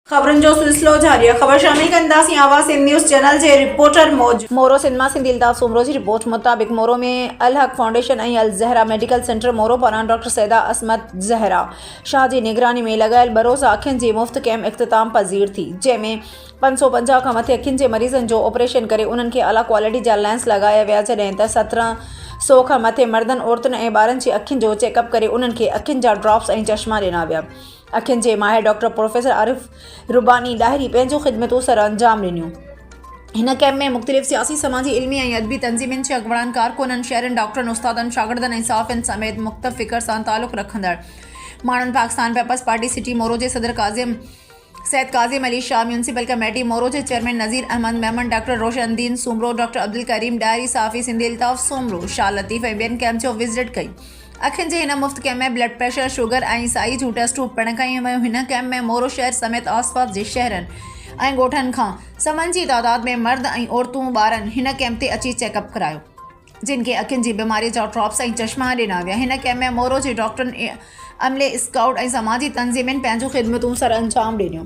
खबरन जो सिलसिलो जारी है। खबर शामिल कंदासी आवाज़ सिंध न्यूज़ चैनल जे रिपोर्टर मोरो सिनेमा सिंध इल्ताफ़ सोमरो जी रिपोर्ट मुताबिक मोरो में अल हक फाउंडेशन ऐं अल ज़हरा मेडिकल सेंटर मोरो पारां डॉक्टर सैदा असमत ज़हरा शाह जी निगरानी में लगायल बरोज़ा अखियुनि जी मुफ़्त कैम्प इख़्तिताम पज़ीर थी, जंहिंमें 550 खां मथे अखियुनि जे मरीज़नि जो ऑपरेशन करे उन्हनि खे आला क्वालिटी जा लेंस लॻाया विया, जॾहिं त 1700 खां मथे मर्दनि औरतुनि ऐं ॿारनि जी अखियुनि जो चेकअप करे उन्हनि खे अखियुनि जा ड्रॉप्स ऐं चश्मा ॾिना विया। अखियुनि जे माहिर डॉक्टर प्रोफेसर आरिफ रुबानी ॾाहिरी पंहिंजूं ख़िदमतूं सर अंजाम ॾिनियूं। हिन कैम्प में मुख़्तलिफ़ सियासी, समाजी, इल्मी ऐं अदबी तंज़ीमुनि जे अॻुवाणनि, कारकुननि, शहरनि, डॉक्टरनि, उस्तादनि, शागिर्दनि ऐं साफ़ियुनि समेत मुख़्तलिफ़ फ़िक्र सां तालुक़ रखंदड़ माण्हुनि पाकिस्तान पीपल्स पार्टी सिटी मोरो जे सदर काज़िम सैयद काज़िम अली शाह, म्यूनसिपल कमेटी मोरो जे चेयरमैन नज़ीर Ahmad Memon, doctor Roshandin Soomro, doctor Abdul Karim diary, साफ़ी Sindhi इल्ताफ़ Soomro, Shah Latif ऐं ॿियनि कैम्प जो विज़िट कई। अखियुनि जे हिन मुफ़्त कैम्प में ब्लड प्रेशर, शुगर ऐं साई जूं टेस्टूं पिणु कयूं वयूं। हिन कैम्प में मोरो शहर समेत आसपास जे शहरनि ऐं ॻोठनि खां समनि जी तादाद में मर्द ऐं औरतूं ॿारनि हिन कैम्प ते अची चेकअप करायो, जिन खे अखियुनि जी बीमारी जा ड्रॉप्स ऐं चश्मा ॾिना विया। हिन कैम्प में मोरो जे डॉक्टरनि, अमले, स्काउट ऐं समाजी तंज़ीमुनि पंहिंजूं ख़िदमतूं सर अंजाम ॾिनियूं।